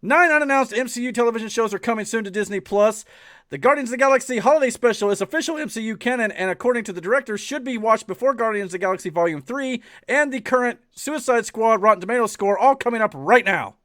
9 unannounced MCU television shows are coming soon to Disney+. The Guardians of the Galaxy Holiday Special is official MCU canon and, according to the director, should be watched before Guardians of the Galaxy Volume 3 and the current Suicide Squad Rotten Tomatoes score, all coming up right now.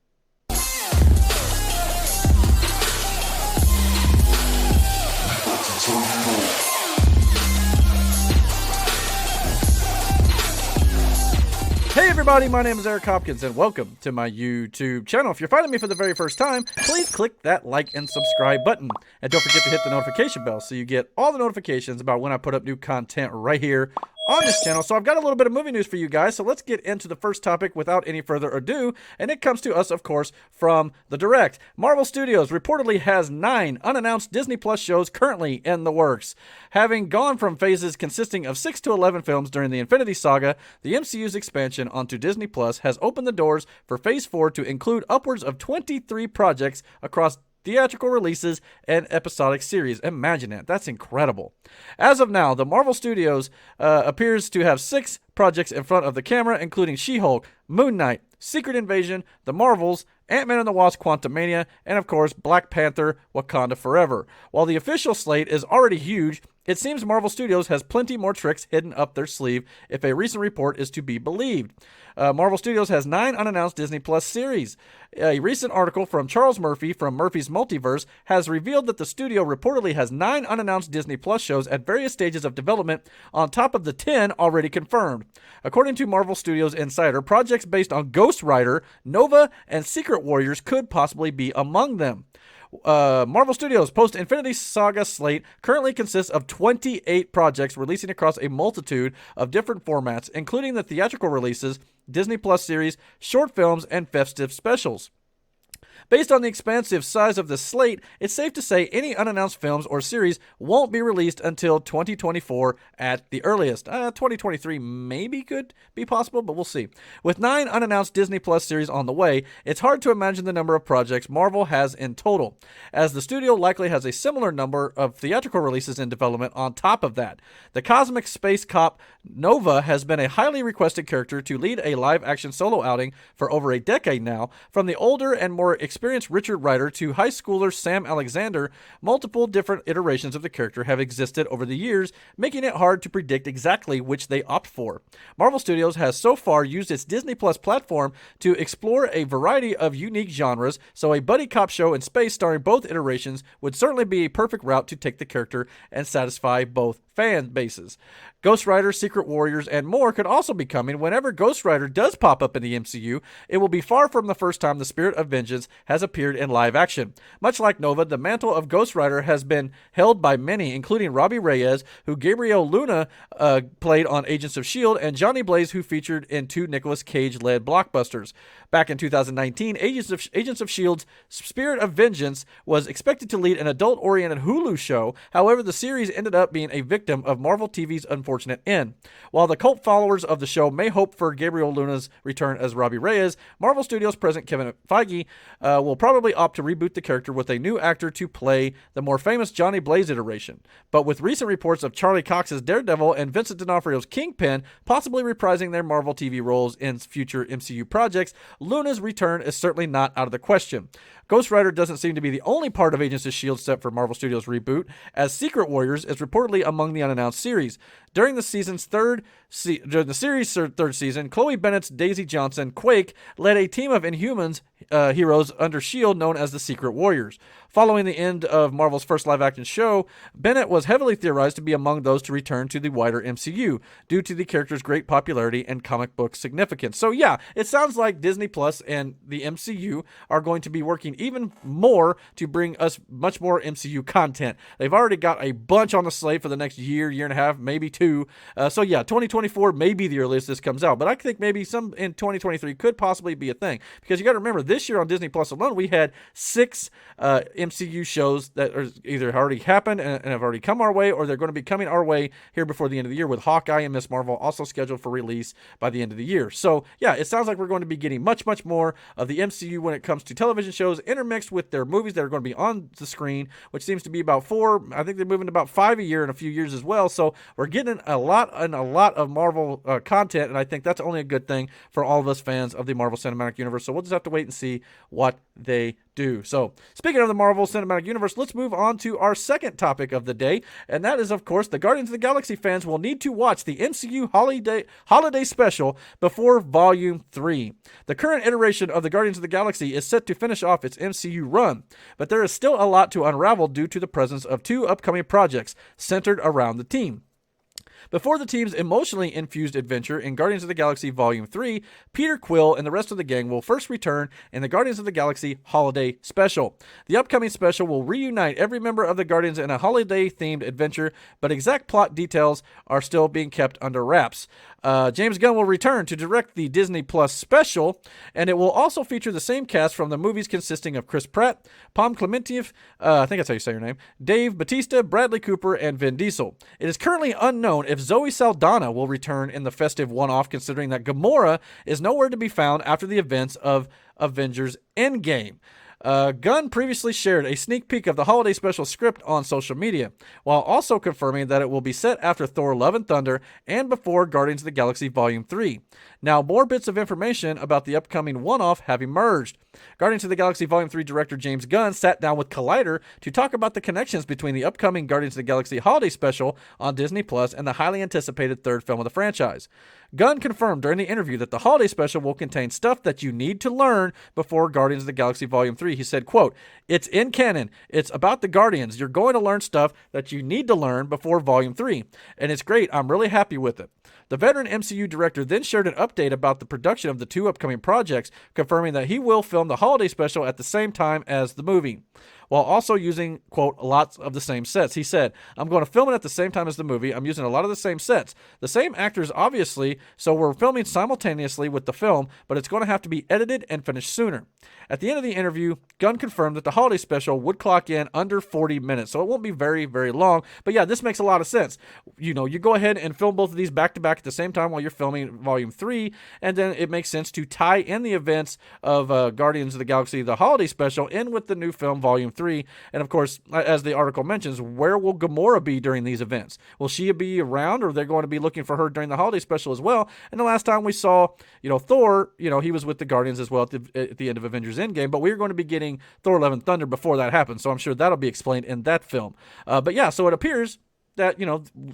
Hey everybody, my name is Eric Hopkins and welcome to my YouTube channel. If you're finding me for the very first time, please click that like and subscribe button. And don't forget to hit the notification bell so you get all the notifications about when I put up new content right here on this channel. So I've got a little bit of movie news for you guys, so let's get into the first topic without any further ado, and it comes to us, of course, from the Direct. Marvel Studios reportedly has 9 unannounced Disney Plus shows currently in the works. Having gone from phases consisting of 6 to 11 films during the Infinity Saga, the MCU's expansion onto Disney Plus has opened the doors for Phase 4 to include upwards of 23 projects across theatrical releases and episodic series. Imagine that. That's incredible. As of now, the Marvel Studios appears to have 6 projects in front of the camera, including She-Hulk, Moon Knight, Secret Invasion, The Marvels, Ant-Man and the Wasp: Quantumania, and of course Black Panther: Wakanda Forever. While the official slate is already huge, it seems Marvel Studios has plenty more tricks hidden up their sleeve if a recent report is to be believed. Marvel Studios has 9 unannounced Disney Plus series. A recent article from Charles Murphy from Murphy's Multiverse has revealed that the studio reportedly has 9 unannounced Disney Plus shows at various stages of development on top of the 10 already confirmed. According to Marvel Studios Insider, projects based on Ghost Rider, Nova, and Secret Warriors could possibly be among them. Marvel Studios' post-Infinity Saga slate currently consists of 28 projects releasing across a multitude of different formats, including the theatrical releases, Disney Plus series, short films, and festive specials. Based on the expansive size of the slate, it's safe to say any unannounced films or series won't be released until 2024 at the earliest. 2023 maybe could be possible, but we'll see. With 9 unannounced Disney Plus series on the way, it's hard to imagine the number of projects Marvel has in total, as the studio likely has a similar number of theatrical releases in development on top of that. The cosmic space cop Nova has been a highly requested character to lead a live-action solo outing for over a decade now. From the older and more experienced Richard Rider to high schooler Sam Alexander, multiple different iterations of the character have existed over the years, making it hard to predict exactly which they opt for. Marvel Studios has so far used its Disney Plus platform to explore a variety of unique genres, so a buddy cop show in space starring both iterations would certainly be a perfect route to take the character and satisfy both fan bases. Ghost Rider, Secret Warriors, and more could also be coming. Whenever Ghost Rider does pop up in the MCU, it will be far from the first time the Spirit of Vengeance has appeared in live action. Much like Nova, the mantle of Ghost Rider has been held by many, including Robbie Reyes, who Gabriel Luna played on Agents of S.H.I.E.L.D., and Johnny Blaze, who featured in 2 Nicolas Cage-led blockbusters. Back in 2019, Agents of S.H.I.E.L.D.'s Spirit of Vengeance was expected to lead an adult-oriented Hulu show. However, the series ended up being a victim of Marvel TV's unfortunate end. While the cult followers of the show may hope for Gabriel Luna's return as Robbie Reyes, Marvel Studios president Kevin Feige will probably opt to reboot the character with a new actor to play the more famous Johnny Blaze iteration. But with recent reports of Charlie Cox's Daredevil and Vincent D'Onofrio's Kingpin possibly reprising their Marvel TV roles in future MCU projects, Luna's return is certainly not out of the question. Ghost Rider doesn't seem to be the only part of Agents of S.H.I.E.L.D. set for Marvel Studios' reboot, as Secret Warriors is reportedly among the unannounced series. During the series' third season, Chloe Bennett's Daisy Johnson, Quake, led a team of Inhumans heroes under S.H.I.E.L.D. known as the Secret Warriors. Following the end of Marvel's first live-action show, Bennett was heavily theorized to be among those to return to the wider MCU, due to the character's great popularity and comic book significance. So yeah, it sounds like Disney Plus and the MCU are going to be working even more to bring us much more MCU content. They've already got a bunch on the slate for the next year, year and a half, maybe 2. So yeah, 2024 may be the earliest this comes out, but I think maybe some in 2023 could possibly be a thing, because you got to remember, this year on Disney Plus alone, we had 6 MCU shows that are either already happened and have already come our way, or they're going to be coming our way here before the end of the year, with Hawkeye and Ms. Marvel also scheduled for release by the end of the year. So yeah, it sounds like we're going to be getting much more of the MCU when it comes to television shows, intermixed with their movies that are going to be on the screen, which seems to be about 4. I think they're moving to about 5 a year in a few years as well. So we're getting getting a lot of Marvel content, and I think that's only a good thing for all of us fans of the Marvel Cinematic Universe. So we'll just have to wait and see what they do. So speaking of the Marvel Cinematic Universe, let's move on to our second topic of the day, and that is, of course, the Guardians of the Galaxy fans will need to watch the MCU holiday special before Volume 3. The current iteration of the Guardians of the Galaxy is set to finish off its MCU run, but there is still a lot to unravel due to the presence of two upcoming projects centered around the team. Before the team's emotionally infused adventure in Guardians of the Galaxy Volume 3, Peter Quill and the rest of the gang will first return in the Guardians of the Galaxy Holiday Special. The upcoming special will reunite every member of the Guardians in a holiday-themed adventure, but exact plot details are still being kept under wraps. James Gunn will return to direct the Disney Plus special, and it will also feature the same cast from the movies consisting of Chris Pratt, Pom Klementieff, I think that's how you say her name, Dave Bautista, Bradley Cooper, and Vin Diesel. It is currently unknown if Zoe Saldana will return in the festive one-off, considering that Gamora is nowhere to be found after the events of Avengers Endgame. Gunn previously shared a sneak peek of the holiday special script on social media, while also confirming that it will be set after Thor: Love and Thunder and before Guardians of the Galaxy Volume 3. Now, more bits of information about the upcoming one-off have emerged. Guardians of the Galaxy Volume 3 director James Gunn sat down with Collider to talk about the connections between the upcoming Guardians of the Galaxy holiday special on Disney Plus and the highly anticipated third film of the franchise. Gunn confirmed during the interview that the holiday special will contain stuff that you need to learn before Guardians of the Galaxy Volume 3. He said, quote, "It's in canon. It's about the Guardians. You're going to learn stuff that you need to learn before Volume 3. And it's great. I'm really happy with it." The veteran MCU director then shared an update about the production of the two upcoming projects, confirming that he will film the holiday special at the same time as the movie, while also using, quote, lots of the same sets. He said, "I'm going to film it at the same time as the movie. I'm using a lot of the same sets. The same actors, obviously, so we're filming simultaneously with the film, but it's going to have to be edited and finished sooner." At the end of the interview, Gunn confirmed that the holiday special would clock in under 40 minutes, so it won't be very, very long. But yeah, this makes a lot of sense. You know, you go ahead and film both of these back-to-back at the same time while you're filming Volume 3, and then it makes sense to tie in the events of Guardians of the Galaxy, the holiday special, in with the new film, Volume 3. And of course, as the article mentions, where will Gamora be during these events? Will she be around, or are they going to be looking for her during the holiday special as well? And the last time we saw, Thor, he was with the Guardians as well at the end of Avengers Endgame, but we're going to be getting Thor: Love and Thunder before that happens, so I'm sure that'll be explained in that film. But yeah, so it appears that,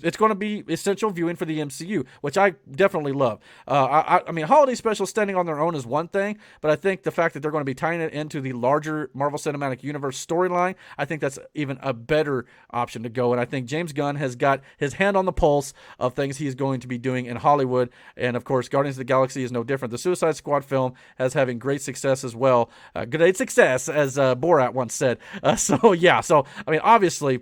it's going to be essential viewing for the MCU, which I definitely love. I mean, holiday specials standing on their own is one thing, but I think the fact that they're going to be tying it into the larger Marvel Cinematic Universe storyline, I think that's even a better option to go. And I think James Gunn has got his hand on the pulse of things he's going to be doing in Hollywood. And of course, Guardians of the Galaxy is no different. The Suicide Squad film has having great success as well. Great success, as Borat once said. So I mean, obviously,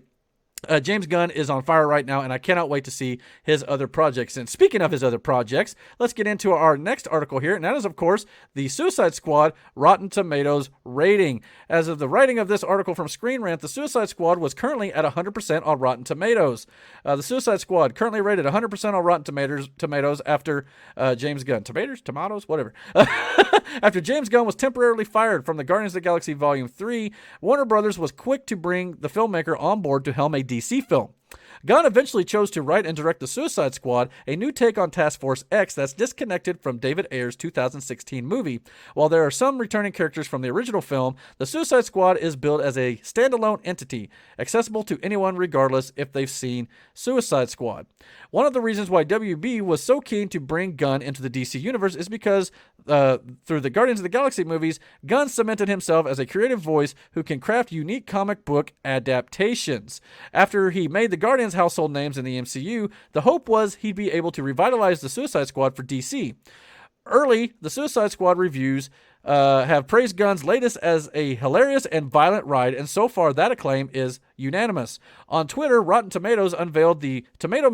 James Gunn is on fire right now, and I cannot wait to see his other projects. And speaking of his other projects, let's get into our next article here, and that is, of course, the Suicide Squad Rotten Tomatoes rating. As of the writing of this article from Screen Rant, the Suicide Squad was currently at 100% on Rotten Tomatoes. The Suicide Squad currently rated 100% on Rotten Tomatoes after James Gunn. Tomatoes? Whatever. After James Gunn was temporarily fired from the Guardians of the Galaxy Volume 3, Warner Brothers was quick to bring the filmmaker on board to helm a DC film. Gunn eventually chose to write and direct The Suicide Squad, a new take on Task Force X that's disconnected from David Ayer's 2016 movie. While there are some returning characters from the original film, The Suicide Squad is billed as a standalone entity, accessible to anyone regardless if they've seen Suicide Squad. One of the reasons why WB was so keen to bring Gunn into the DC universe is because through the Guardians of the Galaxy movies, Gunn cemented himself as a creative voice who can craft unique comic book adaptations. After he made the Guardians household names in the MCU, the hope was he'd be able to revitalize the Suicide Squad for DC. Early, the Suicide Squad reviews have praised Gunn's latest as a hilarious and violent ride, and so far that acclaim is unanimous. On Twitter, Rotten Tomatoes unveiled the tomato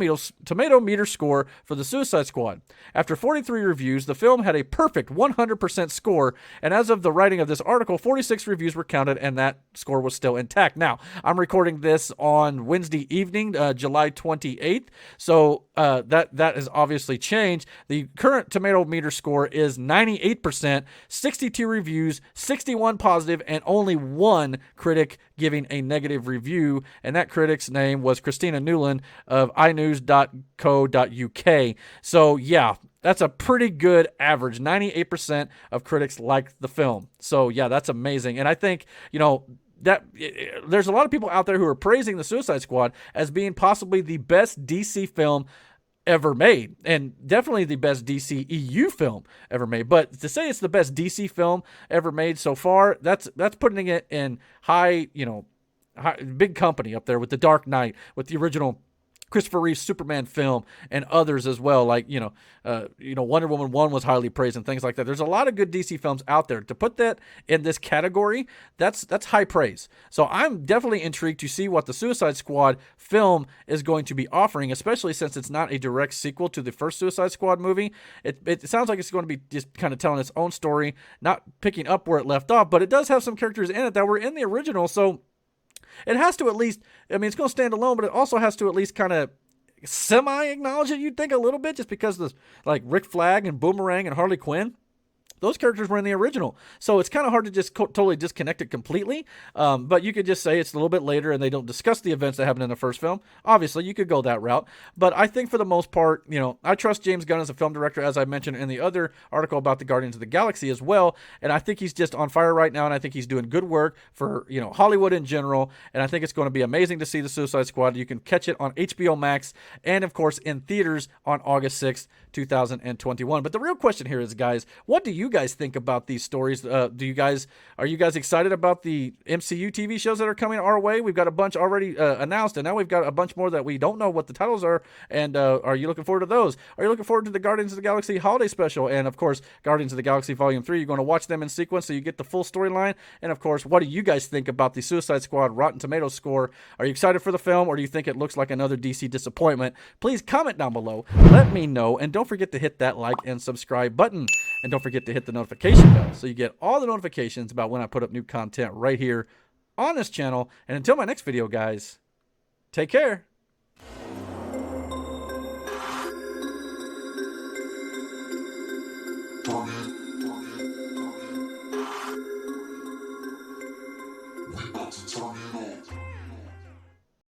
meter score for The Suicide Squad. After 43 reviews, the film had a perfect 100% score, and as of the writing of this article, 46 reviews were counted, and that score was still intact. Now, I'm recording this on Wednesday evening, July 28th, so that has obviously changed. The current tomato meter score is 98%, 62 reviews, 61 positive, and only one critic giving a negative review. review, and that critic's name was Christina Newland of inews.co.uk. So yeah, that's a pretty good average. 98% of critics liked the film. So yeah, that's amazing. And I think, that there's a lot of people out there who are praising the Suicide Squad as being possibly the best DC film ever made, and definitely the best DC EU film ever made. But to say it's the best DC film ever made so far, that's putting it in big company up there with The Dark Knight, with the original Christopher Reeve's Superman film, and others as well. Like, Wonder Woman 1 was highly praised and things like that. There's a lot of good DC films out there. To put that in this category, that's high praise. So I'm definitely intrigued to see what the Suicide Squad film is going to be offering, especially since it's not a direct sequel to the first Suicide Squad movie. It sounds like it's going to be just kind of telling its own story, not picking up where it left off, but it does have some characters in it that were in the original, so it has to at least, it's going to stand alone, but it also has to at least kind of semi-acknowledge it, you'd think, a little bit, just because like Rick Flag and Boomerang and Harley Quinn, those characters were in the original. So it's kind of hard to just totally disconnect it completely. But you could just say it's a little bit later and they don't discuss the events that happened in the first film. Obviously, you could go that route. But I think for the most part, I trust James Gunn as a film director, as I mentioned in the other article about the Guardians of the Galaxy as well. And I think he's just on fire right now. And I think he's doing good work for, Hollywood in general. And I think it's going to be amazing to see the Suicide Squad. You can catch it on HBO Max and, of course, in theaters on August 6th, 2021. But the real question here is, guys, what do you guys think about these stories? Are you guys excited about the MCU TV shows that are coming our way? We've got a bunch already announced, and now we've got a bunch more that we don't know what the titles are. And are you looking forward to those? Are you looking forward to the Guardians of the Galaxy holiday special? And of course, Guardians of the Galaxy Volume 3. You're going to watch them in sequence so you get the full storyline. And of course, what do you guys think about the Suicide Squad Rotten Tomatoes score? Are you excited for the film, or do you think it looks like another DC disappointment? Please comment down below. Let me know, and don't forget to hit that like and subscribe button. And don't forget to hit the notification bell so you get all the notifications about when I put up new content right here on this channel. And until my next video, guys, take care. Target